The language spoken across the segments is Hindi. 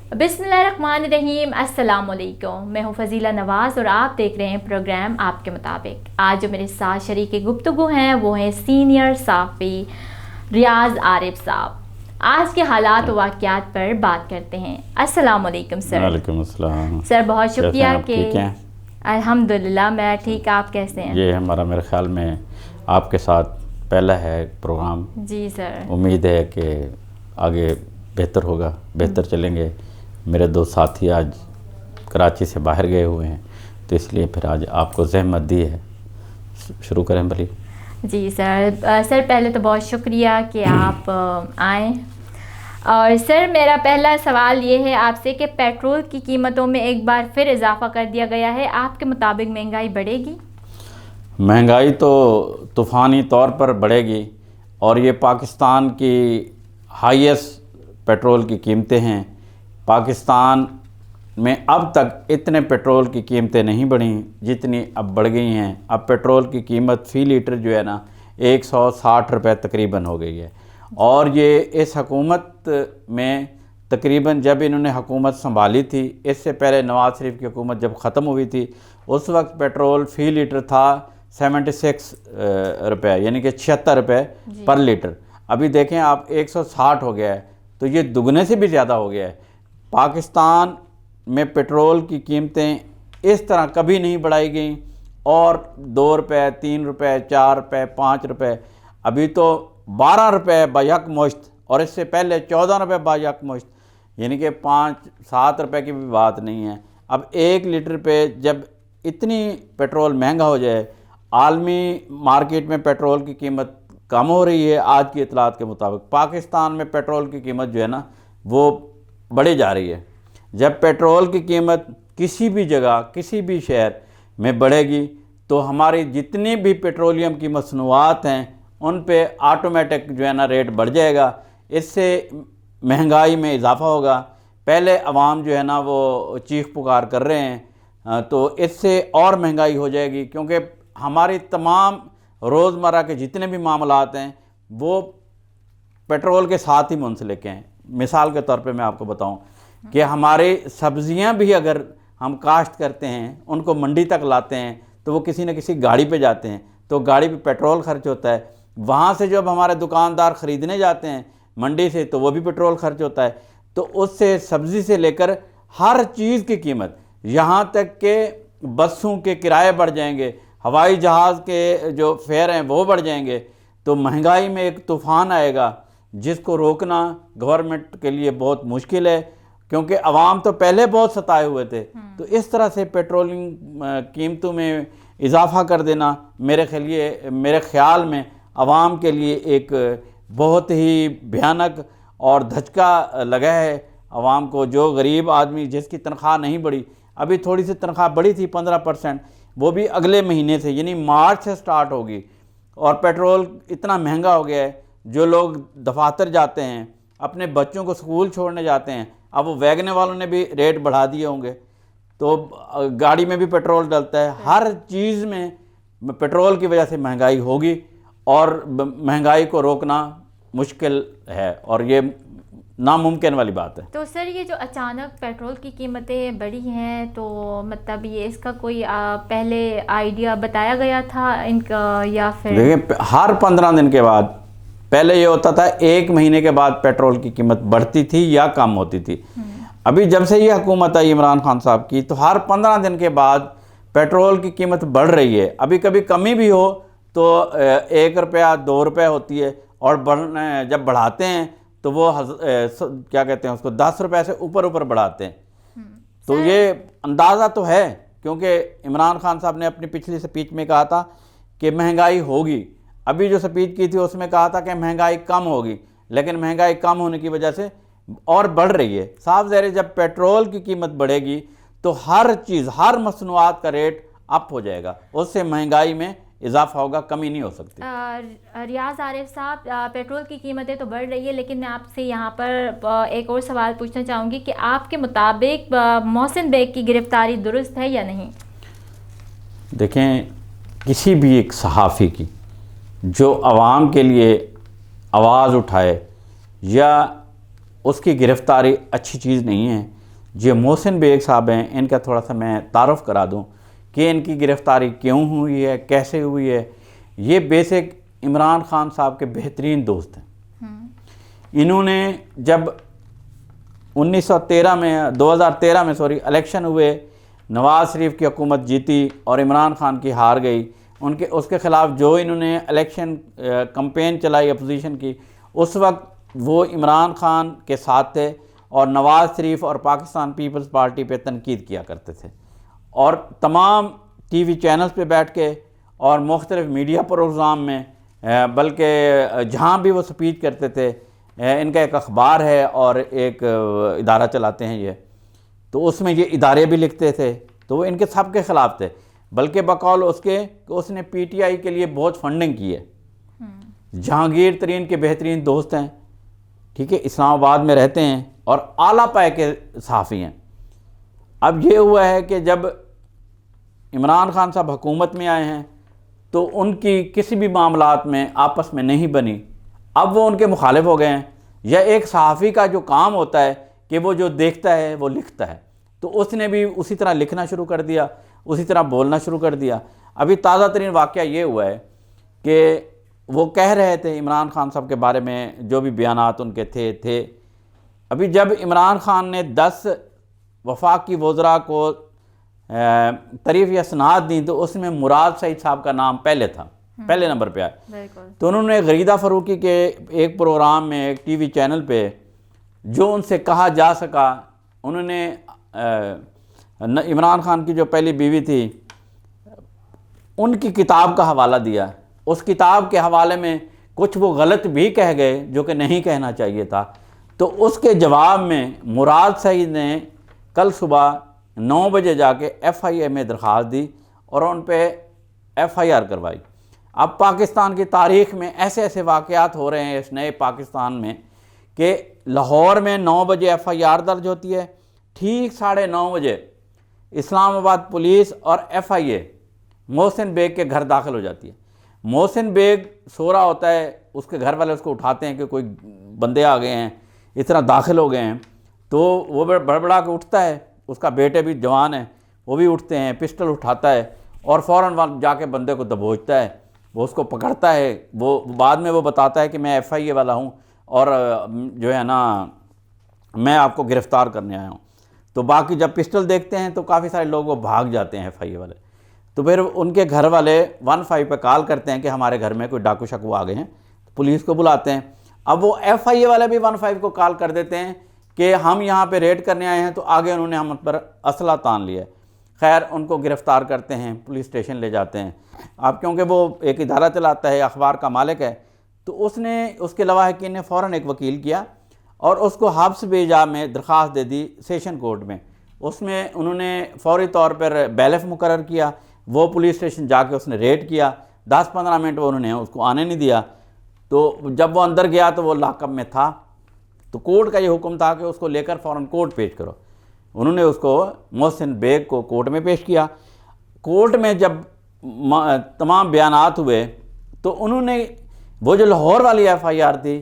बिस्मिल्लाहिर्रहमानिर्रहीम, अस्सलाम वालेकुम। मैं हूँ फ़ज़ीला नवाज़ और आप देख रहे हैं प्रोग्राम आपके मुताबिक। आज जो मेरे साथ शरीक गुफ्तगू हैं वो हैं सीनियर सहाफ़ी रियाज़ आरिफ साहब। आज के हालात व वाक़यात पर बात करते हैं। अस्सलाम वालेकुम सर। वालेकुम अस्सलाम। सर बहुत शुक्रिया कि ठीक हैं? अल्हम्दुलिल्लाह मैं ठीक। आप कैसे हैं? ये हमारा मेरे ख्याल में आपके साथ पहला है प्रोग्राम। जी सर। उम्मीद है कि आगे बेहतर होगा, बेहतर चलेंगे। मेरे दो साथी आज कराची से बाहर गए हुए हैं, तो इसलिए फिर आज आपको ज़हमत दी है। शुरू करें भली? जी सर। सर पहले तो बहुत शुक्रिया कि आप आएँ। और सर मेरा पहला सवाल ये है आपसे कि पेट्रोल की कीमतों में एक बार फिर इजाफ़ा कर दिया गया है। आपके मुताबिक महंगाई बढ़ेगी? महंगाई तो तूफ़ानी तौर पर बढ़ेगी और ये पाकिस्तान की हाईएस्ट पेट्रोल की कीमतें हैं। पाकिस्तान में अब तक इतने पेट्रोल की कीमतें नहीं बढ़ी जितनी अब बढ़ गई हैं। अब पेट्रोल की कीमत फ़ी लीटर जो है ना 160 रुपये तकरीबन हो गई है। और ये इस हुकूमत में तकरीबन जब इन्होंने हुकूमत संभाली थी, इससे पहले नवाज़ शरीफ की हुकूमत जब ख़त्म हुई थी, उस वक्त पेट्रोल फ़ी लीटर था 76 रुपये, यानी कि 76 रुपये पर लीटर। अभी देखें आप 160 हो गया है, तो ये दुगने से भी ज़्यादा हो गया है। पाकिस्तान में पेट्रोल की कीमतें इस तरह कभी नहीं बढ़ाई गई और 2 रुपये, 3 रुपये, 4 रुपये, 5 रुपये, अभी तो 12 रुपये बायक मुश्त, और इससे पहले 14 रुपये बायक मुश्त, यानी कि 5-7 रुपये की भी बात नहीं है। अब 1 लीटर पे जब इतनी पेट्रोल महंगा हो जाए, आलमी मार्केट में पेट्रोल की कीमत कम हो रही है। आज की इतलात के मुताबिक पाकिस्तान में पेट्रोल की कीमत जो है ना वो बढ़े जा रही है। जब पेट्रोल की कीमत किसी भी जगह, किसी भी शहर में बढ़ेगी तो हमारी जितनी भी पेट्रोलियम की मसनूआत हैं उन पे ऑटोमेटिक जो है ना रेट बढ़ जाएगा। इससे महंगाई में इजाफ़ा होगा। पहले अवाम जो है ना वो चीख पुकार कर रहे हैं, तो इससे और महंगाई हो जाएगी, क्योंकि हमारी तमाम रोज़मर्रा के जितने भी मामलात हैं वो पेट्रोल के साथ ही मुंसलिक हैं। मिसाल के तौर पे मैं आपको बताऊं कि हमारी सब्ज़ियां भी अगर हम काश्त करते हैं, उनको मंडी तक लाते हैं, तो वो किसी न किसी गाड़ी पे जाते हैं, तो गाड़ी पे पेट्रोल खर्च होता है। वहाँ से जब हमारे दुकानदार ख़रीदने जाते हैं मंडी से, तो वो भी पेट्रोल खर्च होता है। तो उससे सब्ज़ी से लेकर हर चीज़ की कीमत, यहाँ तक कि बसों के किराए बढ़ जाएंगे, हवाई जहाज़ के जो फेयर हैं वो बढ़ जाएंगे। तो महंगाई में एक तूफ़ान आएगा जिसको रोकना गवर्नमेंट के लिए बहुत मुश्किल है, क्योंकि अवाम तो पहले बहुत सताए हुए थे। तो इस तरह से पेट्रोलिंग कीमतों में इजाफ़ा कर देना मेरे ख्याल में अवाम के लिए एक बहुत ही भयानक और धचका लगा है। अवाम को, जो गरीब आदमी जिसकी तनख्वाह नहीं बढ़ी, अभी थोड़ी सी तनख्वाह बढ़ी थी 15%, वो भी अगले महीने से यानी मार्च से स्टार्ट होगी। और पेट्रोल इतना महंगा हो गया है, जो लोग दफातर जाते हैं, अपने बच्चों को स्कूल छोड़ने जाते हैं, अब वो वैगने वालों ने भी रेट बढ़ा दिए होंगे, तो गाड़ी में भी पेट्रोल डलता है। हर चीज़ में पेट्रोल की वजह से महंगाई होगी और महंगाई को रोकना मुश्किल है और ये नामुमकिन वाली बात है। तो सर ये जो अचानक पेट्रोल की कीमतें बढ़ी हैं, तो मतलब ये इसका कोई पहले आइडिया बताया गया था इनका, या फिर? देखिए, हर 15 दिन के बाद, पहले ये होता था 1 महीने के बाद पेट्रोल की कीमत बढ़ती थी या कम होती थी। अभी जब से ये हुकूमत आई इमरान खान साहब की, तो हर 15 दिन के बाद पेट्रोल की कीमत बढ़ रही है। अभी कभी कमी भी हो तो 1 रुपया 2 रुपये होती है, और जब बढ़ाते हैं तो वो क्या कहते हैं उसको 10 रुपये से ऊपर बढ़ाते हैं। तो ये अंदाज़ा तो है, क्योंकि इमरान खान साहब ने अपनी पिछली स्पीच में कहा था कि महंगाई होगी। अभी जो स्पीच की थी उसमें कहा था कि महंगाई कम होगी, लेकिन महंगाई कम होने की वजह से और बढ़ रही है। साफ ज़ाहिर है जब पेट्रोल की कीमत बढ़ेगी तो हर चीज़, हर मसनूआत का रेट अप हो जाएगा, उससे महंगाई में इजाफा होगा, कमी नहीं हो सकती। रियाज़ आरिफ साहब, पेट्रोल की कीमतें तो बढ़ रही है, लेकिन मैं आपसे यहाँ पर एक और सवाल पूछना चाहूँगी कि आपके मुताबिक मोहसिन बेग की गिरफ्तारी दुरुस्त है या नहीं? देखें, किसी भी एक सहाफ़ी की जो आवाम के लिए आवाज़ उठाए या उसकी गिरफ़्तारी अच्छी चीज़ नहीं है। जो मोहसिन बेग साहब हैं, इनका थोड़ा सा मैं तारुफ़ करा दूं कि इनकी गिरफ़्तारी क्यों हुई है, कैसे हुई है। ये बेसिक इमरान खान साहब के बेहतरीन दोस्त हैं। इन्होंने जब 2013 में इलेक्शन हुए, नवाज़ शरीफ की हुकूमत जीती और इमरान खान की हार गई, उसके ख़िलाफ़ जो इन्होंने इलेक्शन कैंपेन चलाई अपोजिशन की, उस वक्त वो इमरान खान के साथ थे और नवाज़ शरीफ और पाकिस्तान पीपल्स पार्टी पे तनकीद किया करते थे। और तमाम टीवी चैनल्स पे बैठ के और मुख्तलिफ मीडिया प्रोग्राम में, बल्कि जहाँ भी वो स्पीच करते थे, इनका एक अखबार है और एक इदारा चलाते हैं ये, तो उसमें ये इदारे भी लिखते थे, तो वो इनके सब के ख़िलाफ़ थे। बल्कि बकौल उसके उसने पीटीआई के लिए बहुत फंडिंग की है। जहांगीर तरीन के बेहतरीन दोस्त हैं, ठीक है, इस्लामाबाद में रहते हैं और आला पाए के सहाफ़ी हैं। अब ये हुआ है कि जब इमरान खान साहब हुकूमत में आए हैं तो उनकी किसी भी मामलात में आपस में नहीं बनी, अब वो उनके मुखालिफ हो गए हैं। या एक सहाफ़ी का जो काम होता है कि वो जो देखता है वो लिखता है, तो उसने भी उसी तरह लिखना शुरू कर दिया, उसी तरह बोलना शुरू कर दिया। अभी ताज़ा तरीन वाक़या ये हुआ है कि वो कह रहे थे इमरान खान साहब के बारे में जो भी बयानात उनके थे। अभी जब इमरान खान ने 10 वफाकी वज़रा को तारीफ़ या सनाद दी तो उसमें मुराद सईद साहब का नाम पहले था, पहले नंबर पे आया। तो उन्होंने गरीदा फ़रूकी के एक प्रोग्राम में, एक टीवी चैनल पे, जो उनसे कहा जा सका, उन्होंने इमरान खान की जो पहली बीवी थी उनकी किताब का हवाला दिया। उस किताब के हवाले में कुछ वो गलत भी कह गए जो कि नहीं कहना चाहिए था। तो उसके जवाब में मुराद सईद ने कल सुबह 9 बजे जाके FIA में दरख्वास्त दी और उन पे FIR करवाई। अब पाकिस्तान की तारीख़ में ऐसे ऐसे वाक़यात हो रहे हैं इस नए पाकिस्तान में कि लाहौर में 9 बजे FIR दर्ज होती है, ठीक 9:30 बजे इस्लामाबाद पुलिस और FIA मोहसिन बेग के घर दाखिल हो जाती है। मोहसिन बेग सो रहा होता है, उसके घर वाले उसको उठाते हैं कि कोई बंदे आ गए हैं, इस तरह दाखिल हो गए हैं। तो वो बड़बड़ा के उठता है, उसका बेटे भी जवान है, वो भी उठते हैं, पिस्टल उठाता है और फ़ौरन जाके बंदे को दबोचता है। वो उसको पकड़ता है, वो बाद में वो बताता है कि मैं FIA वाला हूँ और जो है ना मैं आपको गिरफ़्तार करने आया हूँ। तो बाकी जब पिस्टल देखते हैं तो काफ़ी सारे लोग वो भाग जाते हैं FIA वाले। तो फिर उनके घर वाले 15 पे कॉल करते हैं कि हमारे घर में कोई डाकू शकू आ गए हैं, तो पुलिस को बुलाते हैं। अब वो FIA वाले भी 15 को कॉल कर देते हैं कि हम यहाँ पे रेड करने आए हैं, तो आगे उन्होंने हम पर असला तान लिया। खैर उनको गिरफ़्तार करते हैं, पुलिस स्टेशन ले जाते हैं। अब क्योंकि वो एक इदारा चलाता है, अखबार का मालिक है, तो उसने उसके लवाहकीन ने फ़ौरन एक वकील किया और उसको हब्स बेजा में दरख्वास्त दे दी सेशन कोर्ट में। उसमें उन्होंने फ़ौरी तौर पर बैलेफ मुकर्रर किया। वो पुलिस स्टेशन जाके उसने रेड किया, 10-15 मिनट वो उन्होंने उसको आने नहीं दिया। तो जब वो अंदर गया तो वो लॉकअप में था, तो कोर्ट का ये हुक्म था कि उसको लेकर फ़ौरन कोर्ट पेश करो। उन्होंने उसको मोहसिन बेग को कोर्ट में पेश किया। कोर्ट में जब तमाम बयानात हुए तो उन्होंने वो जो लाहौर वाली FIR थी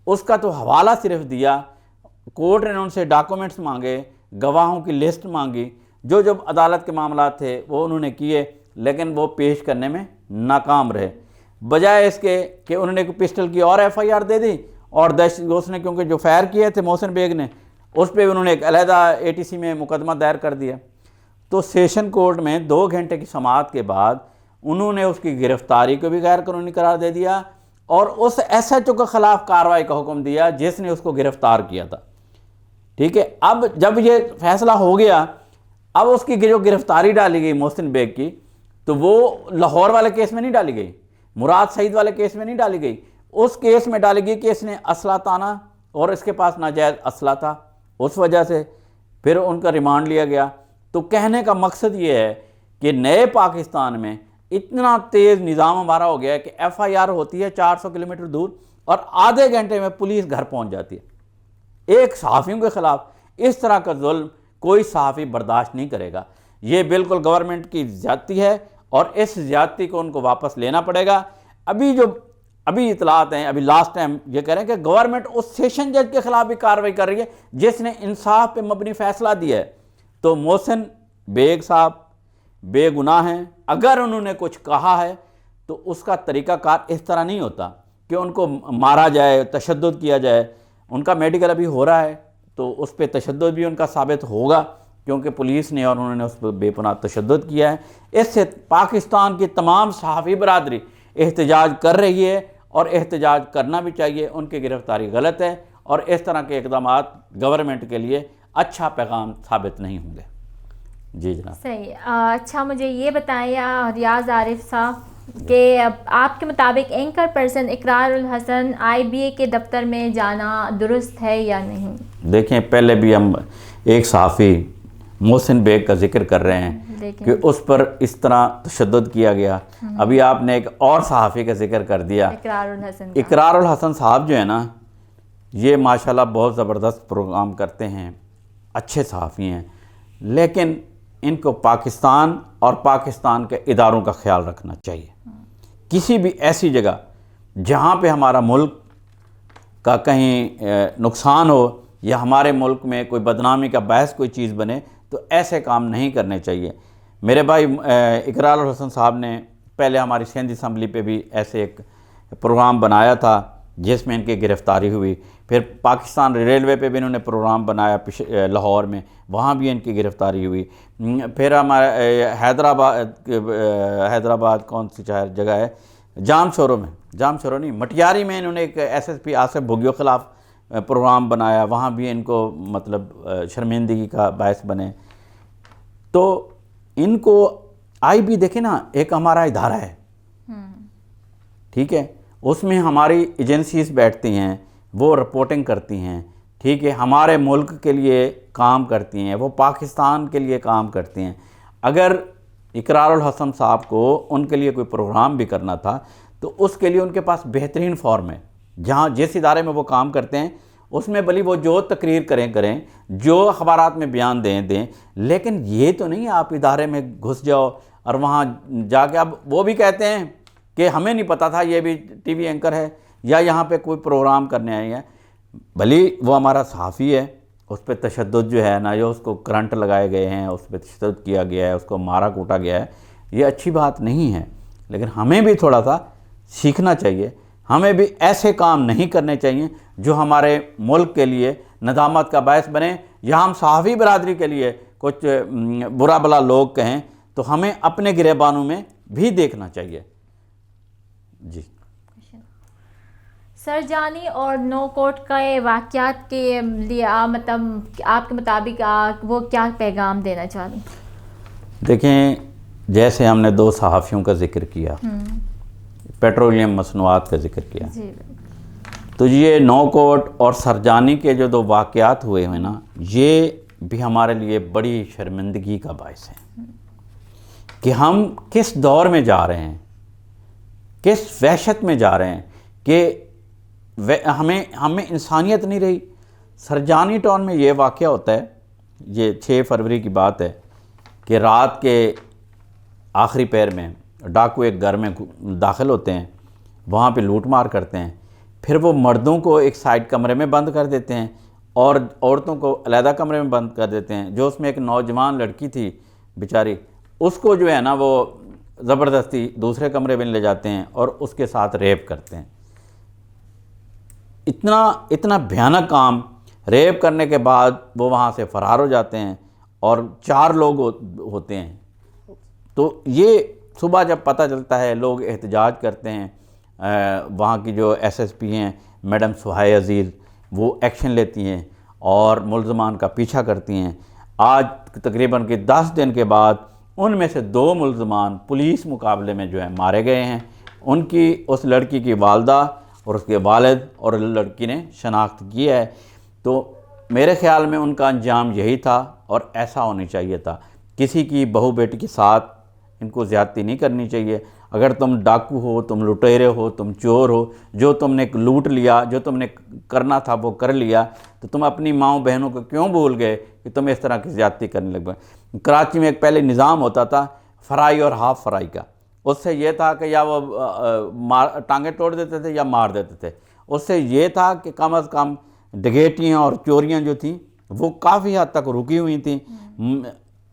उसका तो हवाला सिर्फ दिया। कोर्ट ने उनसे डॉक्यूमेंट्स मांगे, गवाहों की लिस्ट मांगी, जो जो अदालत के मामला थे वो उन्होंने किए, लेकिन वो पेश करने में नाकाम रहे। बजाय इसके कि उन्होंने पिस्टल की और FIR दे दी और उसने क्योंकि जो फायर किए थे मोहसिन बेग ने, उस पर उन्होंने एक अलहदा ATC में मुकदमा दायर कर दिया। तो सेशन कोर्ट में 2 घंटे की समाअत के बाद उन्होंने उसकी गिरफ़्तारी को भी गैर कानूनी करार दे दिया और उस SHO के ख़िलाफ़ कार्रवाई का हुक्म दिया जिसने उसको गिरफ़्तार किया था। ठीक है, अब जब ये फैसला हो गया, अब उसकी जो गिरफ़्तारी डाली गई मोहसिन बेग की, तो वो लाहौर वाले केस में नहीं डाली गई, मुराद सईद वाले केस में नहीं डाली गई, उस केस में डाली गई कि इसने असला ताना और इसके पास नाजायज़ असला था। उस वजह से फिर उनका रिमांड लिया गया। तो कहने का मकसद ये है कि नए पाकिस्तान में इतना तेज़ निज़ाम हमारा हो गया है कि FIR होती है 400 किलोमीटर दूर और आधे घंटे में पुलिस घर पहुंच जाती है। एक सहाफ़ियों के ख़िलाफ़ इस तरह का जुल्म कोई सहाफ़ी बर्दाश्त नहीं करेगा। ये बिल्कुल गवर्नमेंट की ज़्यादती है और इस ज़्यादती को उनको वापस लेना पड़ेगा। अभी जो अभी इतलात हैं, अभी लास्ट टाइम ये कह रहे हैं कि गवर्नमेंट उस सेशन जज के खिलाफ भी कार्रवाई कर रही है जिसने इंसाफ पे मबनी फैसला दिया है। तो मोहसिन बेग साहब बेगुनाह हैं, अगर उन्होंने कुछ कहा है तो उसका तरीक़ाकार इस तरह नहीं होता कि उनको मारा जाए, तशद्दुद किया जाए। उनका मेडिकल अभी हो रहा है तो उस पर तशद्दुद भी उनका साबित होगा, क्योंकि पुलिस ने और उन्होंने उस पर बेपनाह तशद्दुद किया है। इससे पाकिस्तान की तमाम सहाफ़ी बरादरी एहतजाज कर रही है और एहतजाज करना भी चाहिए। उनकी गिरफ़्तारी गलत है और इस तरह के इक़दाम गवर्नमेंट के लिए अच्छा पैगाम साबित नहीं होंगे। जी जनाब। सही। अच्छा, मुझे ये बताएं रियाज आरिफ साहब कि आपके मुताबिक anchor person Ikrarul Hasan IBA के दफ्तर में जाना दुरुस्त है या नहीं? देखें, पहले भी हम एक सहाफ़ी मोहसिन बेग का जिक्र कर रहे हैं कि उस पर इस तरह तशद्दुद किया गया। अभी आपने एक और सहाफ़ी का जिक्र कर दिया, इकरारुल हसन साहब जो है ना, ये माशाल्लाह बहुत ज़बरदस्त प्रोग्राम करते हैं, अच्छे सहाफ़ी हैं, लेकिन इनको पाकिस्तान और पाकिस्तान के इदारों का ख्याल रखना चाहिए। किसी भी ऐसी जगह जहाँ पे हमारा मुल्क का कहीं नुकसान हो या हमारे मुल्क में कोई बदनामी का बहस कोई चीज़ बने तो ऐसे काम नहीं करने चाहिए। मेरे भाई इकरारुल हसन साहब ने पहले हमारी सिंध असम्बली पे भी ऐसे एक प्रोग्राम बनाया था जिसमें इनकी गिरफ़्तारी हुई। फिर पाकिस्तान रेलवे पे भी इन्होंने प्रोग्राम बनाया लाहौर में, वहाँ भी इनकी गिरफ़्तारी हुई। फिर हमारे हैदराबाद कौन सी शहर जगह है, जामशोरो नहीं, मटियारी में इन्होंने एक SSP आसिफ भुगियो ख़िलाफ़ प्रोग्राम बनाया, वहाँ भी इनको मतलब शर्मिंदगी का बायस बने। तो इनको IB देखे ना, एक हमारा इदारा है, ठीक है, उसमें हमारी एजेंसीज बैठती हैं, वो रिपोर्टिंग करती हैं, ठीक है, हमारे मुल्क के लिए काम करती हैं, वो पाकिस्तान के लिए काम करती हैं। अगर इकरारुल हसन साहब को उनके लिए कोई प्रोग्राम भी करना था तो उसके लिए उनके पास बेहतरीन फॉर्म है, जहाँ जिस इदारे में वो काम करते हैं उसमें भली वो जो तकरीर करें, जो अखबारात में बयान दें, लेकिन ये तो नहीं आप इदारे में घुस जाओ और वहाँ जाके, अब वो भी कहते हैं कि हमें नहीं पता था ये भी TV एंकर है या यहाँ पे कोई प्रोग्राम करने आए हैं। भली वो हमारा सहाफ़ी है, उस पर तशद्दुद जो है ना, जो उसको करंट लगाए गए हैं, उस पर तशद्दुद किया गया है, उसको मारा कूटा गया है, ये अच्छी बात नहीं है। लेकिन हमें भी थोड़ा सा सीखना चाहिए, हमें भी ऐसे काम नहीं करने चाहिए जो हमारे मुल्क के लिए नदामत का बायस बने, या हम सहाफ़ी बरादरी के लिए कुछ बुरा भला लोग कहें, तो हमें अपने गिरेबानों में भी देखना चाहिए। जी। सरजानी और नो कोर्ट के वाक़यात के लिए मतलब आपके मुताबिक वो क्या पैगाम देना चाहते? देखें, जैसे हमने 2 सहाफ़ियों का जिक्र किया, पेट्रोलियम मसनूआत का जिक्र किया, तो ये नो कोर्ट और सरजानी के जो 2 वाक़यात हुए हैं ना, ये भी हमारे लिए बड़ी शर्मिंदगी का बायस है कि हम किस दौर में जा रहे हैं, किस वहशत में जा रहे हैं कि हमें इंसानियत नहीं रही। सरजानी टाउन में ये वाक़या होता है, ये 6 फरवरी की बात है कि रात के आखिरी पैर में डाकू एक घर में दाखिल होते हैं, वहाँ पे लूट मार करते हैं, फिर वो मर्दों को एक साइड कमरे में बंद कर देते हैं और औरतों को अलहदा कमरे में बंद कर देते हैं। जो उसमें एक नौजवान लड़की थी बेचारी, उसको जो है ना वो ज़बरदस्ती दूसरे कमरे में ले जाते हैं और उसके साथ रेप करते हैं। इतना भयानक काम, रेप करने के बाद वो वहाँ से फ़रार हो जाते हैं और 4 लोग होते हैं। तो ये सुबह जब पता चलता है, लोग एहतजाज करते हैं, वहाँ की जो SSP हैं मैडम सुहाय अज़ीज़, वो एक्शन लेती हैं और मुल्ज़मान का पीछा करती हैं। आज तकरीबन के 10 दिन के बाद उनमें से 2 मुल्ज़मान पुलिस मुकाबले में जो है मारे गए हैं। उनकी, उस लड़की की वालदा और उसके वालिद और लड़की ने शनाख्त की है। तो मेरे ख़्याल में उनका अंजाम यही था और ऐसा होना चाहिए था। किसी की बहू बेटी के साथ इनको ज़्यादती नहीं करनी चाहिए। अगर तुम डाकू हो, तुम लुटेरे हो, तुम चोर हो, जो तुमने लूट लिया, जो तुमने करना था वो कर लिया, तो तुम अपनी माँओं बहनों को क्यों भूल गए कि तुम इस तरह की ज़्यादती करने लग गए। कराची में एक पहले निज़ाम होता था फ्राई और हाफ़ फ्राई का। उससे ये था कि या वो टांगे तोड़ देते थे या मार देते थे। उससे ये था कि कम अज़ कम डकैतियाँ और चोरियाँ जो थी वो काफ़ी हद तक रुकी हुई थी।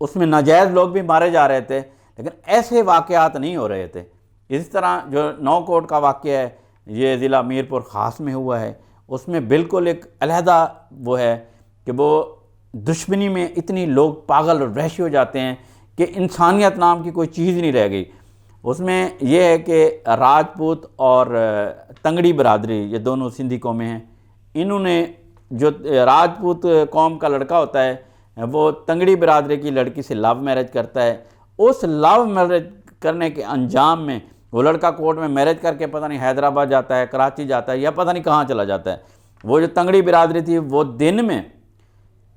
उसमें नाजायज़ लोग भी मारे जा रहे थे, लेकिन ऐसे वाक़यात नहीं हो रहे थे। इस तरह जो नौकोट का वाक़या है, ये ज़िला मीरपुर ख़ास में हुआ है, उसमें बिल्कुल एक अलहदा वो है कि वो दुश्मनी में इतनी लोग पागल और वहशी हो जाते हैं कि इंसानियत नाम की कोई चीज़ नहीं रह गई। उसमें यह है कि राजपूत और तंगड़ी बरादरी, ये दोनों सिंधी कौमें हैं, इन्होंने जो राजपूत कौम का लड़का होता है वो तंगड़ी बरादरी की लड़की से लव मैरिज करता है। उस लव मैरिज करने के अंजाम में वो लड़का कोर्ट में मैरिज करके पता नहीं हैदराबाद जाता है, कराची जाता है या पता नहीं कहाँ चला जाता है। वो जो तंगड़ी बिरादरी थी वो दिन में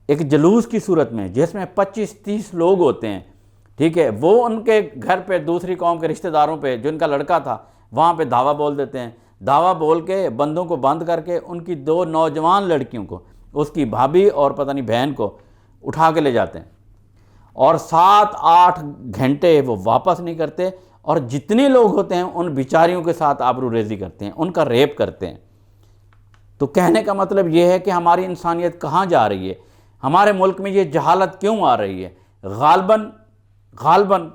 एक जुलूस की सूरत में जिसमें 25-30 लोग होते हैं, ठीक है, वो उनके घर पे दूसरी कौम के रिश्तेदारों पे जो इनका लड़का था वहाँ पे धावा बोल देते हैं। धावा बोल के बंदों को बंद करके उनकी 2 नौजवान लड़कियों को, उसकी भाभी और पता नहीं बहन को उठा के ले जाते हैं और 7-8 घंटे वो वापस नहीं करते और जितने लोग होते हैं उन बिचारियों के साथ आबरूरेज़ी करते हैं, उनका रेप करते हैं। तो कहने का मतलब ये है कि हमारी इंसानियत कहाँ जा रही है, हमारे मुल्क में ये जहालत क्यों आ रही है। गालबन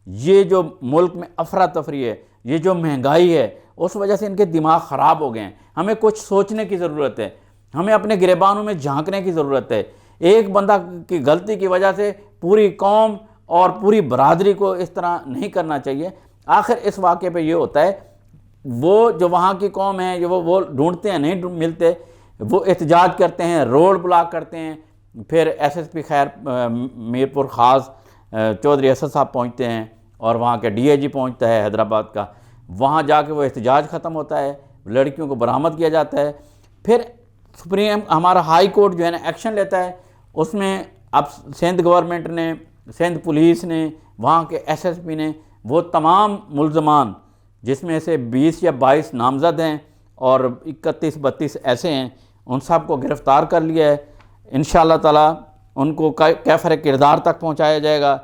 ये जो मुल्क में अफरा तफरी है, ये जो महंगाई है, उस वजह से इनके दिमाग ख़राब हो गए हैं। हमें कुछ सोचने की ज़रूरत है, हमें अपने गिरेबानों में झांकने की ज़रूरत है। एक बंदा की गलती की वजह से पूरी कौम और पूरी बरादरी को इस तरह नहीं करना चाहिए। आखिर इस वाक़े पे ये होता है, वो जो वहाँ की कौम है जो वो ढूंढते हैं, नहीं मिलते, वो एहतजाज करते हैं, रोड ब्लॉक करते हैं। फिर एसएसपी खैर मीरपुर ख़ास चौधरी असद साहब पहुँचते हैं और वहाँ के डीआईजी पहुँचता है हैदराबाद का, वहाँ जाके वो एहतजाज ख़त्म होता है, लड़कियों को बरामद किया जाता है। फिर सुप्रीम हमारा हाई कोर्ट जो है ना एक्शन लेता है। उसमें अब सिंध गवर्नमेंट ने, सिंध पुलिस ने, वहाँ के एसएसपी ने वो तमाम मुल्ज़मान जिसमें से 20 या 22 नामज़द हैं और 31-32 ऐसे हैं, उन सब को गिरफ़्तार कर लिया है। इंशाअल्लाह ताला उनको कैफ़र किरदार तक पहुँचाया जाएगा।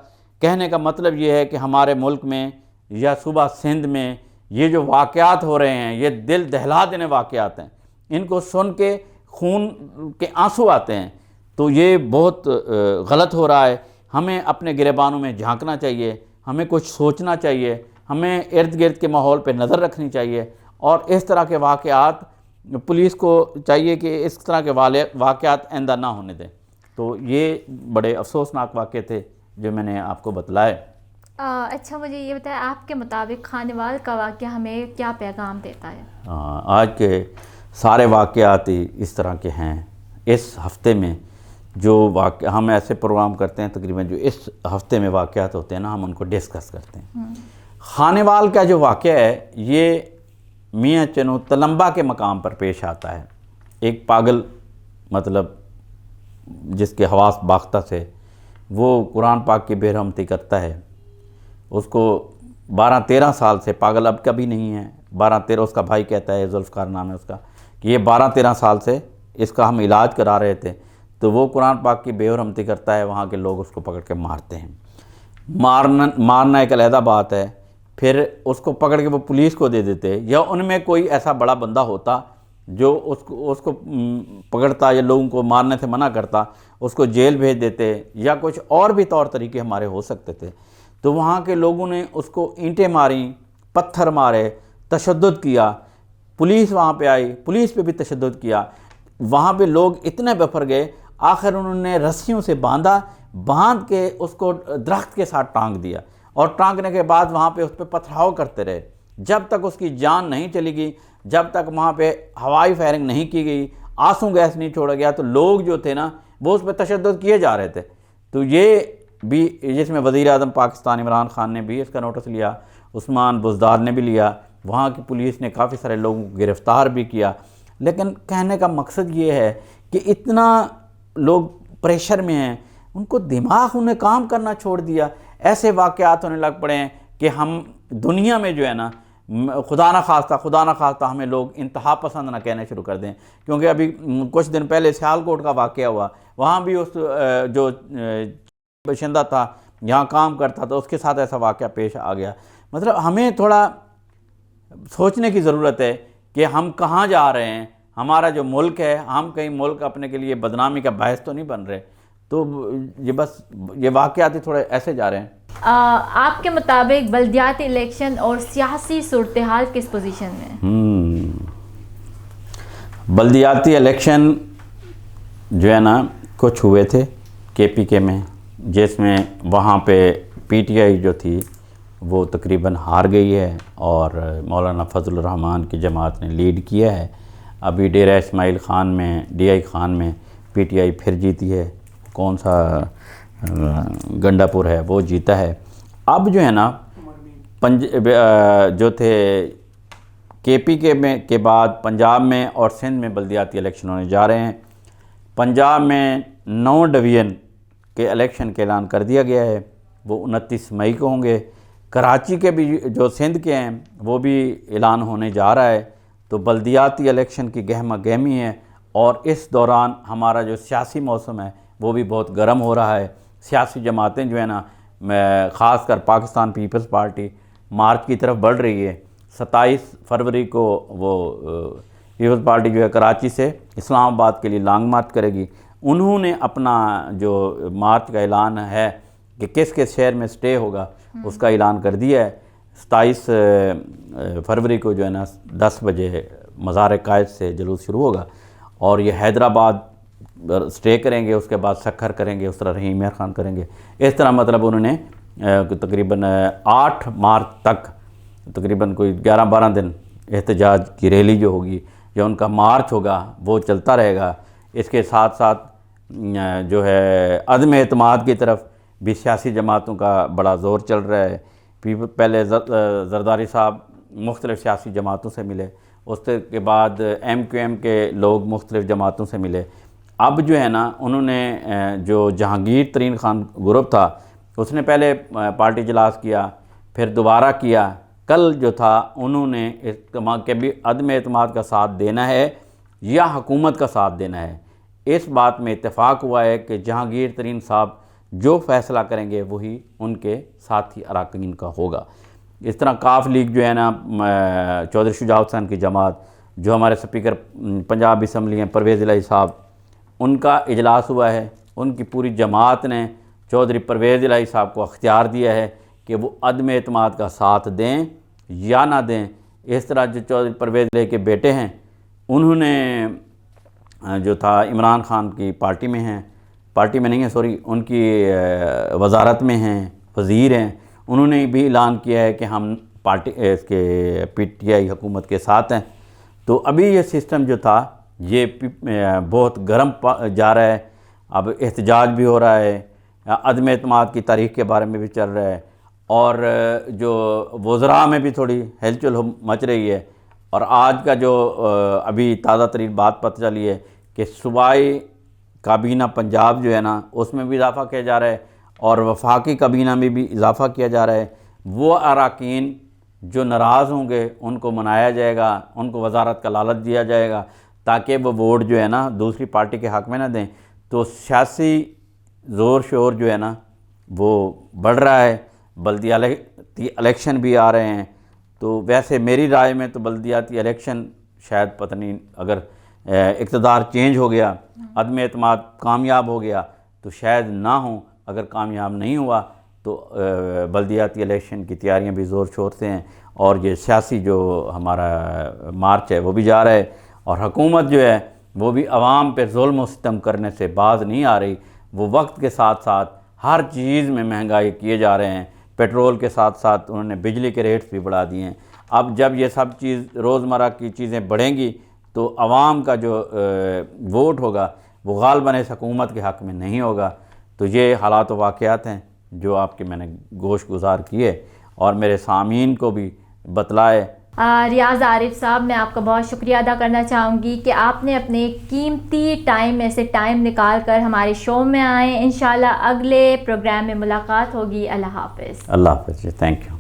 कहने का मतलब ये है कि हमारे मुल्क में या सूबा सिंध में ये जो वाक़यात हो रहे हैं, ये दिल दहला देने वाक़यात हैं। इनको सुन के खून के आंसू आते हैं। तो ये बहुत गलत हो रहा है। हमें अपने गिरेबानों में झांकना चाहिए, हमें कुछ सोचना चाहिए, हमें इर्द गिर्द के माहौल पे नज़र रखनी चाहिए और इस तरह के वाक़यात पुलिस को चाहिए कि इस तरह के वाक़यात आइंदा ना होने दें। तो ये बड़े अफसोसनाक वाक़े थे जो मैंने आपको बतलाए। अच्छा, मुझे ये बताएं, आपके मुताबिक खानेवाल का वाक़या हमें क्या पैगाम देता है? आज के सारे वाक़यात ही इस तरह के हैं। इस हफ़्ते में जो वाक़ हम ऐसे प्रोग्राम करते हैं, तकरीबन जो इस हफ़्ते में वाक़यात होते हैं ना, हम उनको डिस्कस करते हैं। खानेवाल का जो वाक़या है ये मियाँ चनू तलम्बा के मकाम पर पेश आता है। एक पागल, मतलब जिसके हवास बाख्ता से वो कुरान पाक की बेरहमती करता है, उसको 12-13 साल से, पागल अब कभी नहीं है, 12-13, उसका भाई कहता है, जुल्फ़कार नाम है उसका, कि ये 12-13 साल से इसका हम इलाज करा रहे थे। तो वो कुरान पाक की बेरहमती करता है, वहाँ के लोग उसको पकड़ के मारते हैं। मारना एक अलहदा बात है, फिर उसको पकड़ के वो पुलिस को दे देते, या उनमें कोई ऐसा बड़ा बंदा होता जो उसको पकड़ता या लोगों को मारने से मना करता, उसको जेल भेज देते, या कुछ और भी तौर तरीके हमारे हो सकते थे। तो वहाँ के लोगों ने उसको ईंटें मारी, पत्थर मारे, तशद्दुद किया। पुलिस वहाँ पे आई, पुलिस पे भी तशद्दुद किया। वहाँ पे लोग इतने बेफर गए, आखिर उन्होंने रस्सियों से बांध के उसको दरख्त के साथ टांग दिया और टांगने के बाद वहाँ पे उस पर पथराव करते रहे जब तक उसकी जान नहीं चली गई, जब तक वहाँ पे हवाई फायरिंग नहीं की गई, आंसू गैस नहीं छोड़ा गया। तो लोग जो थे ना वो उस पर तशद्दुद किए जा रहे थे। तो ये भी, जिसमें वज़ीर-ए-आज़म पाकिस्तान इमरान खान ने भी इसका नोटिस लिया, उस्मान बुज़दार ने भी लिया, वहाँ की पुलिस ने काफ़ी सारे लोगों को गिरफ़्तार भी किया। लेकिन कहने का मकसद ये है कि इतना लोग प्रेशर में हैं, उनको दिमाग, उन्हें काम करना छोड़ दिया। ऐसे वाक़यात होने लग पड़े हैं कि हम दुनिया में जो है ना, खुदा ना खास्ता हमें लोग इंतहा पसंद ना कहने शुरू कर दें। क्योंकि अभी कुछ दिन पहले सियालकोट का वाक़या हुआ, वहाँ भी उस जो बशिंदा था, यहाँ काम करता था, उसके साथ ऐसा वाक़या पेश आ गया। मतलब हमें थोड़ा सोचने की ज़रूरत है कि हम कहाँ जा रहे हैं, हमारा जो मुल्क है, हम कहीं मुल्क अपने के लिए बदनामी का बायस तो नहीं बन रहे। तो ये बस ये वाक़यात ही थोड़े ऐसे जा रहे हैं। आपके मुताबिक बल्दियाती इलेक्शन और सियासी सूरत हाल किस पोजीशन में है? बल्दियाती इलेक्शन जो है ना कुछ हुए थे KPK में, जिसमें वहाँ पे PTI जो थी वो तकरीबन हार गई है और मौलाना फजलुर रहमान की जमात ने लीड किया है। अभी डेरा इस्माइल ख़ान में, DI ख़ान में PTI फिर जीती है, कौन सा गंडापुर है वो जीता है। अब जो है ना जो थे KPK में के बाद पंजाब में और सिंध में बल्दियाती इलेक्शन होने जा रहे हैं। पंजाब में 9 डिवीज़न के इलेक्शन का ऐलान कर दिया गया है, वो 29 मई को होंगे। कराची के भी जो सिंध के हैं वो भी ऐलान होने जा रहा है। तो बल्दियाती इलेक्शन की गहमा गहमी है और इस दौरान हमारा जो सियासी मौसम है वो भी बहुत गर्म हो रहा है। सियासी जमातें जो है ना, ख़ासकर पाकिस्तान पीपल्स पार्टी मार्च की तरफ बढ़ रही है। 27 फरवरी को वो पीपल्स पार्टी जो है कराची से इस्लामाबाद के लिए लॉन्ग मार्च करेगी। उन्होंने अपना जो मार्च का ऐलान है कि किस किस शहर में स्टे होगा उसका ऐलान कर दिया है। 27 फरवरी को जो है ना 10 बजे मज़ार कायद से जुलूस शुरू होगा और ये हैदराबाद स्टे करेंगे, उसके बाद सखर करेंगे, उस तरह रहीम खान करेंगे। इस तरह मतलब उन्होंने तकरीबन 8 मार्च तक तकरीबन कोई 11-12 दिन एहतजाज की रैली जो होगी या उनका मार्च होगा वो चलता रहेगा। इसके साथ साथ जो है अदम एतमाद की तरफ भी सियासी जमातों का बड़ा ज़ोर चल रहा है। पहले जरदारी साहब मुख्तलिफ़ सियासी जमातों से मिले, उसके बाद MQM के लोग मुख्तलिफ़ जमातों से मिले। अब जो है ना उन्होंने जो जहांगीर तरीन खान ग्रुप था उसने पहले पार्टी इजलास किया, फिर दोबारा किया। कल जो था उन्होंने के भी अदम एतमाद का साथ देना है या हुकूमत का साथ देना है। इस बात में इत्तेफाक हुआ है कि जहांगीर तरीन साहब जो फ़ैसला करेंगे वही उनके साथी अरकान का होगा। इस तरह काफ लीग जो है ना, चौधरी शुजाउत हुसैन की जमात, जो हमारे स्पीकर पंजाब असम्बली हैं परवेज़ इलाही साहब, उनका इजलास हुआ है। उनकी पूरी जमात ने चौधरी परवेज़ इलाही साहब को अख्तियार दिया है कि वो अदम एतमाद का साथ दें या ना दें। इस तरह जो चौधरी परवेज़ इलाही के बेटे हैं उन्होंने जो था इमरान खान की पार्टी में हैं, पार्टी में नहीं है सॉरी, उनकी वजारत में हैं, वज़ीर हैं। उन्होंने भी ऐलान किया है कि हम पार्टी इसके PTI हुकूमत के साथ हैं। तो अभी ये सिस्टम जो था ये बहुत गर्म जा रहा है। अब एहतजाज भी हो रहा है, अदम एतमाद की तारीख़ के बारे में भी चल रहा है और जो वज़रा में भी थोड़ी हलचल मच रही है। और आज का जो अभी ताज़ा तरीन बात पता चली है कि सूबाई काबीना पंजाब जो है ना उसमें भी इजाफ़ा किया जा रहा है और वफाकी काबीना में भी इजाफ़ा किया जा रहा है। वो अरकान जो नाराज़ होंगे उनको मनाया जाएगा, उनको वजारत का लालच दिया जाएगा ताकि वो वोट जो है ना दूसरी पार्टी के हक़ में ना दें। तो सियासी ज़ोर शोर जो है ना वो बढ़ रहा है। बल्दियाती इलेक्शन भी आ रहे हैं। तो वैसे मेरी राय में तो बल्दियाती इलेक्शन शायद पता नहीं, अगर इक़्तिदार चेंज हो गया, अदम एतमाद कामयाब हो गया तो शायद ना हो। अगर कामयाब नहीं हुआ तो बल्दियाती इलेक्शन की तैयारियां भी ज़ोर शोर से हैं और ये सियासी जो हमारा मार्च है वो भी जा रहा है। और हुकूमत जो है वो भी आवाम पे जुल्म सितम करने से बाज नहीं आ रही। वो वक्त के साथ साथ हर चीज़ में महंगाई किए जा रहे हैं। पेट्रोल के साथ साथ उन्होंने बिजली के रेट्स भी बढ़ा दिए हैं। अब जब ये सब चीज़ रोज़मर्रा की चीज़ें बढ़ेंगी तो आवाम का जो वोट होगा वो गालिबन इस हुकूमत के हक़ में नहीं होगा। तो ये हालात व वाक़यात हैं जो आपके मैंने गोश गुजार किए और मेरे सामीन को भी बतलाए। रियाज़ आरिफ साहब, मैं आपका बहुत शुक्रिया अदा करना चाहूँगी कि आपने अपने कीमती टाइम में से टाइम निकाल कर हमारे शो में आए। इंशाल्लाह अगले प्रोग्राम में मुलाकात होगी। अल्लाह हाफ़िज़। अल्लाह हाफ़िज़। Thank you.